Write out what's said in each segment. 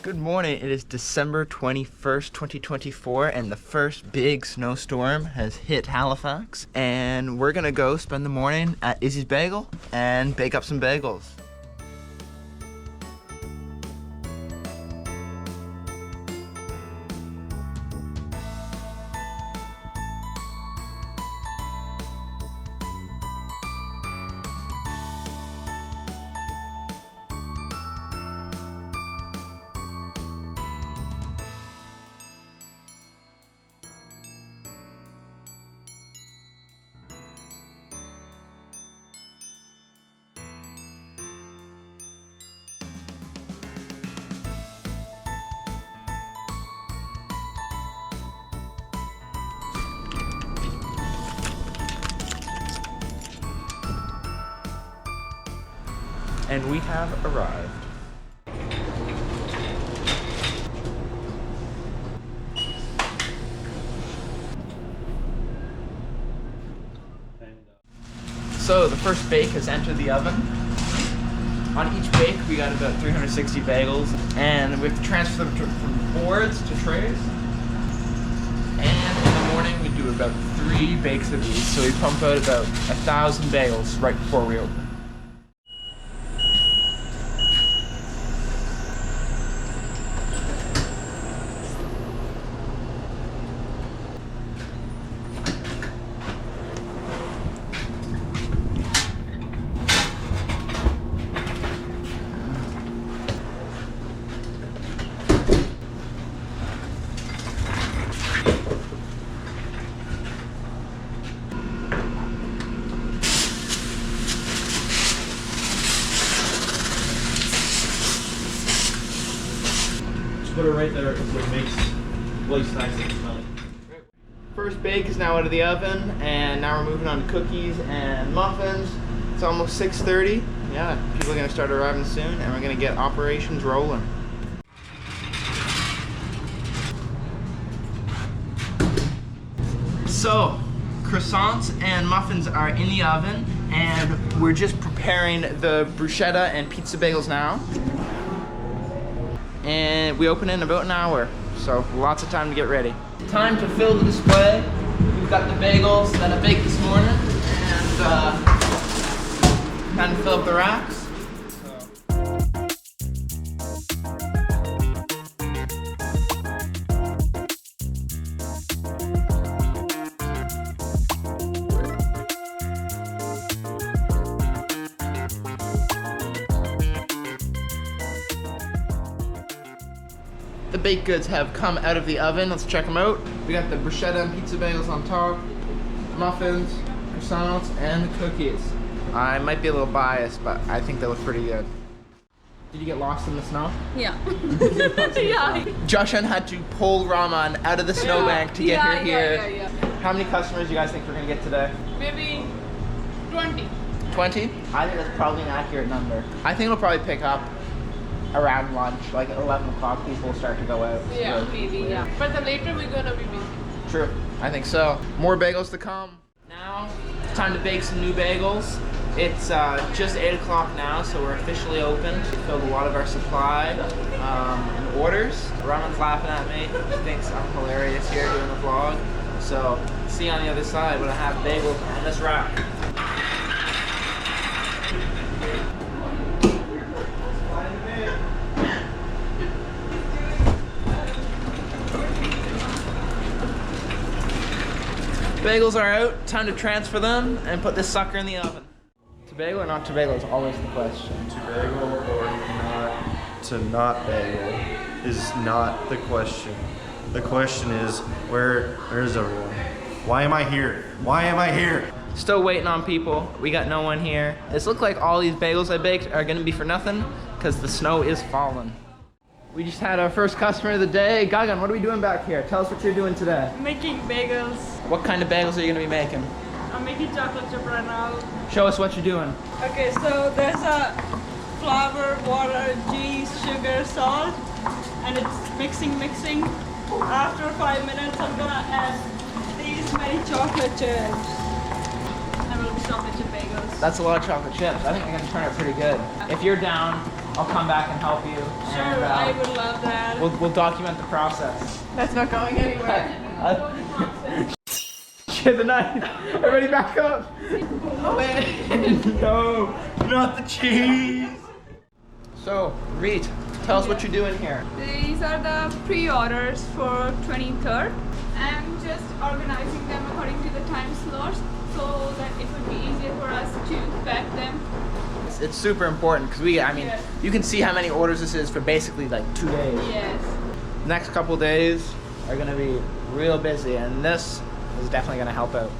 Good morning. It is December 21st, 2024, and the first big snowstorm has hit Halifax. And we're gonna go spend the morning at Izzys Bagel and bake up some bagels. And we have arrived. So the first bake has entered the oven. On each bake we got about 360 bagels, and we have to transfer them from boards to trays. And in the morning we do about 3 bakes of these, so we pump out about 1,000 bagels right before we open. Put it right there so it makes place nice and smelly. First bake is now out of the oven, and now we're moving on to cookies and muffins. It's almost 6:30. Yeah, people are gonna start arriving soon, and we're gonna get operations rolling. So, croissants and muffins are in the oven, and we're just preparing the bruschetta and pizza bagels now. And we open in about an hour, so lots of time to get ready. Time to fill the display. We've got the bagels that I baked this morning, and time to fill up the racks. The baked goods have come out of the oven. Let's check them out. We got the bruschetta and pizza bagels on top, muffins, croissants, and the cookies. I might be a little biased, but I think they look pretty good. Did you get lost in the snow? Yeah. Yeah. Joshan had to pull Rahman out of the snowbank to get her here. Yeah. How many customers do you guys think we're gonna get today? Maybe 20. 20? I think that's probably an accurate number. I think it'll probably pick up around lunch, like at 11 o'clock, people will start to go out. Yeah, So, maybe, yeah. But then later we're gonna be busy. True, I think so. More bagels to come. Now, it's time to bake some new bagels. It's just 8 o'clock now, so we're officially open. We filled a lot of our supply and orders. Raman's laughing at me. He thinks I'm hilarious here doing the vlog. So, see you on the other side when I have bagels on this rack. Bagels are out, time to transfer them and put this sucker in the oven. To bagel or not to bagel is always the question. To bagel or not to not bagel is not the question. The question is, where is everyone? Why am I here? Why am I here? Still waiting on people. We got no one here. This looks like all these bagels I baked are gonna be for nothing because the snow is falling. We just had our first customer of the day. Gagan, what are we doing back here? Tell us what you're doing today. Making bagels. What kind of bagels are you gonna be making? I'm making chocolate chip right now. Show us what you're doing. Okay, so there's a flour, water, cheese, sugar, salt, and it's mixing. After 5 minutes, I'm gonna add these many chocolate chips. And we'll be chocolate chip bagels. That's a lot of chocolate chips. I think I'm gonna turn out pretty good. If you're down, I'll come back and help you. Sure, And, I would love that. We'll document the process. That's not going anywhere. Shit, the knife. Everybody back up. No, not the cheese. So, Reet, tell us what you're doing here. These are the pre-orders for 23rd. I'm just organizing them according to the time slots so that it would be easier for us to pack them. It's super important because I mean, Yes. you can see how many orders this is for basically like 2 days. Yes. Next couple days are gonna be real busy, and this is definitely gonna help out.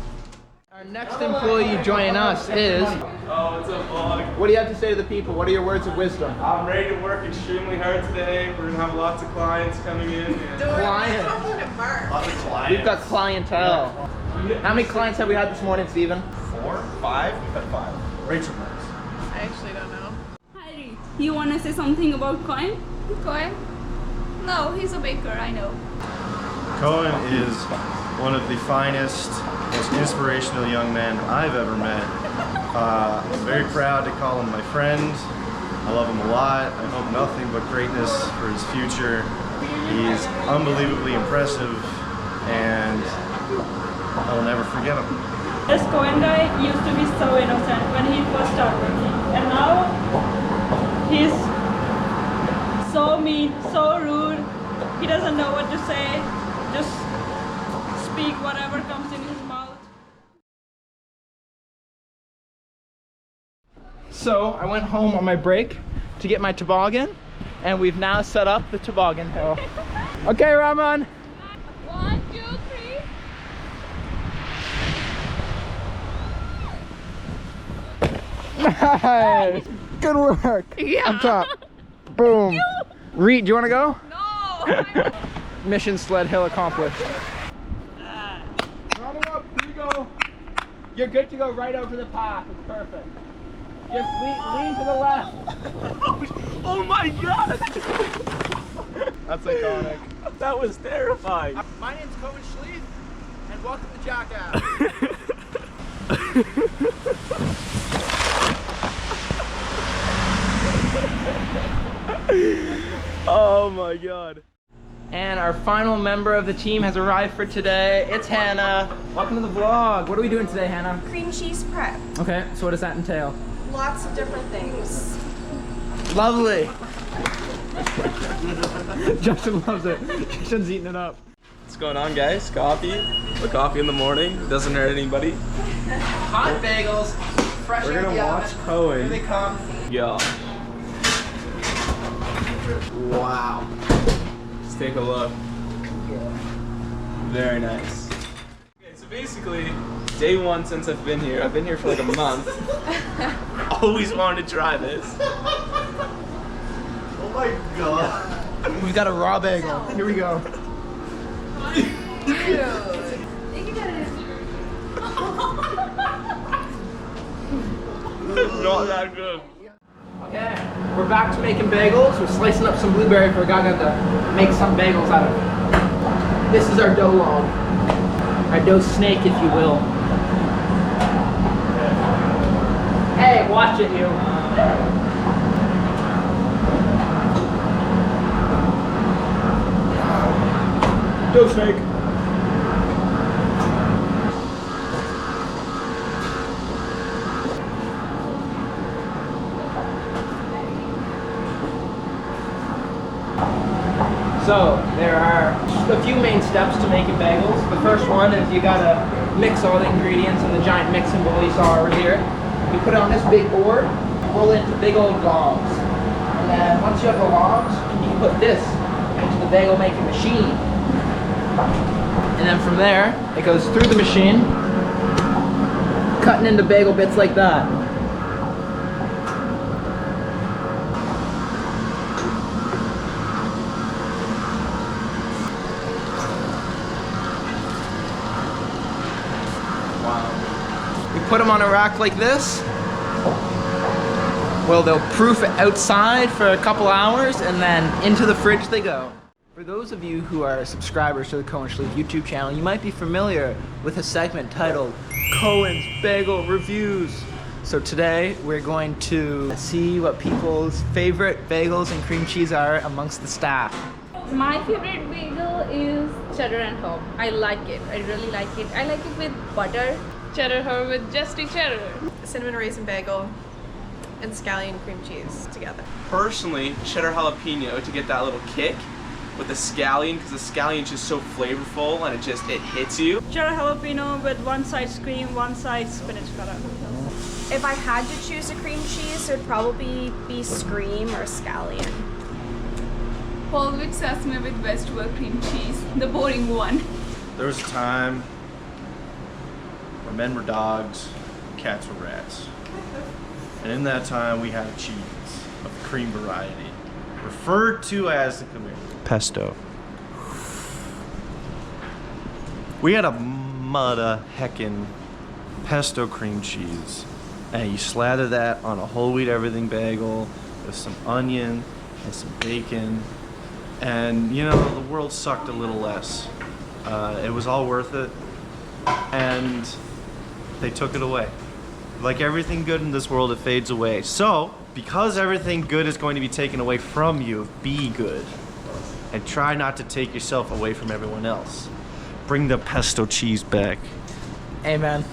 Our next employee joining us is. Oh, it's a vlog. What do you have to say to the people? What are your words of wisdom? I'm ready to work extremely hard today. We're gonna have lots of clients coming in. Clients. We've got clientele. How many clients have we had this morning, Steven? 4, 5? We've had 5. Rachel knows. I actually don't know. Hi, Reed. You want to say something about Coin? Coin? No, he's a baker, I know. Cohen is one of the finest, most inspirational young men I've ever met. I'm very proud to call him my friend. I love him a lot. I hope nothing but greatness for his future. He's unbelievably impressive, and I'll never forget him. This Cohen guy used to be so innocent when he first started working, and now he's so mean, so rude. He doesn't know what to say, just speak whatever comes in his mouth. So I went home on my break to get my toboggan, and we've now set up the toboggan hill. Okay, Rahman. 1, 2, 3. Nice. Good work. Yeah. On top. Boom. Reed, do you want to go? No! Mission sled hill accomplished. Run it up. Here we go. You're good to go right over the path. It's perfect. Just lean to the left. Oh my god! That's iconic. That was terrifying. My name's Cohen Schlief, and welcome to Jackass. Oh my god. And our final member of the team has arrived for today. It's Hannah. Welcome to the vlog. What are we doing today, Hannah? Cream cheese prep. Okay, so what does that entail? Lots of different things. Lovely. Justin loves it. Justin's eating it up. What's going on, guys? Coffee. A coffee in the morning. Doesn't hurt anybody. Hot bagels, fresh We're out of gonna the watch oven. Cohen. Here they come. Yeah. Wow. Let's take a look. Very nice. Okay, so basically, day 1 since I've been here for like a month. Always wanted to try this. Oh my god. We've got a raw bagel. Here we go. It's not that good. Okay, we're back to making bagels. We're slicing up some blueberry for Gaga to make some bagels out of. This is our dough log. Our dough snake, if you will. Hey, watch it, you. Dough snake. So there are a few main steps to making bagels. The first one is you gotta mix all the ingredients in the giant mixing bowl you saw over here. You put it on this big board, roll it into big old logs. And then once you have the logs, you can put this into the bagel making machine. And then from there, it goes through the machine, cutting into bagel bits like that. We put them on a rack like this. Well, they'll proof it outside for a couple hours and then into the fridge they go. For those of you who are subscribers to the Cohen Schlief YouTube channel, you might be familiar with a segment titled Cohen's Bagel Reviews. So today we're going to see what people's favorite bagels and cream cheese are amongst the staff. My favorite bagel is cheddar and herb. I like it. I really like it. I like it with butter. Cheddar herb with just a cheddar. Cinnamon raisin bagel and scallion cream cheese together. Personally, cheddar jalapeno to get that little kick with the scallion, because the scallion's just so flavorful and it hits you. Cheddar jalapeno with one side cream, one side spinach butter. If I had to choose a cream cheese, it would probably be Scream or Scallion. Whole wheat sesame with vegetable cream cheese. The boring one. There was a time where men were dogs, cats were rats. And in that time, we had a cheese of the cream variety, referred to as the pesto. We had a mudda heckin' pesto cream cheese. And you slather that on a whole wheat everything bagel with some onion and some bacon. And you know, the world sucked a little less. It was all worth it. And they took it away. Like everything good in this world, it fades away. So, because everything good is going to be taken away from you, be good. And try not to take yourself away from everyone else. Bring the pesto cheese back. Amen.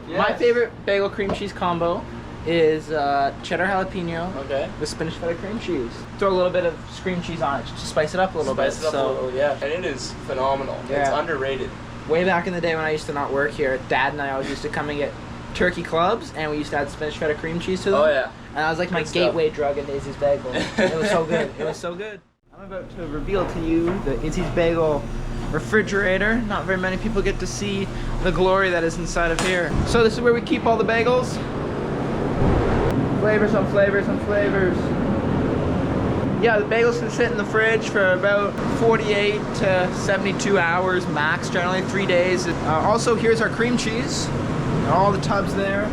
My favorite bagel cream cheese combo is cheddar jalapeno with spinach feta cream cheese. Throw a little bit of cream cheese on it just to spice it up a little bit. Spice it up a little, yeah. And it is phenomenal. Yeah. It's underrated. Way back in the day when I used to not work here, Dad and I always used to come and get turkey clubs, and we used to add spinach feta cream cheese to them. Oh yeah. And that was like my gateway drug into Izzy's Bagel. It was so good. It was so good. I'm about to reveal to you the Izzy's Bagel refrigerator. Not very many people get to see the glory that is inside of here. So this is where we keep all the bagels. Flavors on flavors on flavors. Yeah, the bagels can sit in the fridge for about 48 to 72 hours max, generally 3 days. Also, here's our cream cheese. All the tubs there.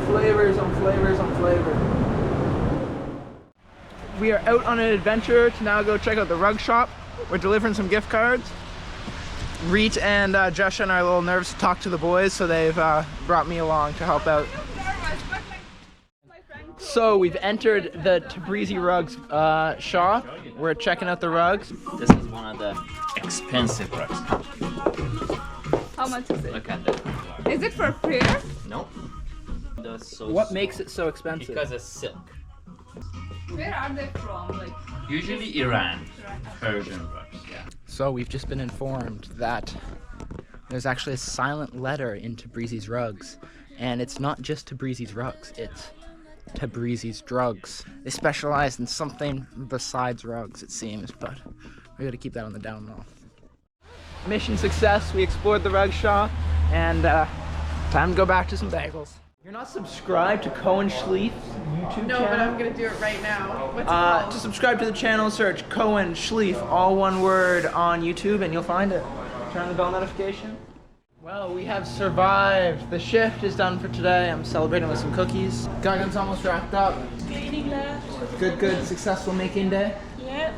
Flavors on flavors on flavors. We are out on an adventure to now go check out the rug shop. We're delivering some gift cards. Reet and Josh and I are a little nervous to talk to the boys, so they've brought me along to help out. So we've entered the Tabrizi Rugs shop. We're checking out the rugs. This is one of the expensive rugs. How much is it? Look at that. Is it for prayer? Nope. So What makes it so expensive? Because it's silk. Where are they from? Like Usually Iran. Persian rugs. Yeah. So we've just been informed that there's actually a silent letter in Tabrizi's Rugs. And it's not just Tabrizi's Rugs, it's Tabrizi's Drugs. They specialize in something besides rugs, it seems, but we gotta keep that on the down low. Mission success, we explored the rug shop, and time to go back to some bagels. You're not subscribed to Cohen Schleif's YouTube No, channel? but I'm gonna do it right now. What's it called? To subscribe to the channel, search Cohen Schleif, all one word, on YouTube, and you'll find it. Turn on the bell notification. Well, we have survived. The shift is done for today. I'm celebrating with some cookies. Gargan's almost wrapped up. Cleaning left. Good, successful making day. Yep.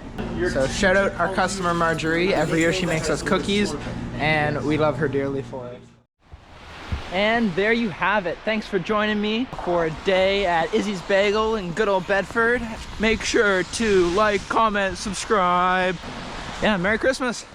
So shout out our customer Marjorie. Every year she makes us cookies, and we love her dearly for it. And there you have it. Thanks for joining me for a day at Izzy's Bagel in good old Bedford. Make sure to like, comment, subscribe. Yeah, Merry Christmas.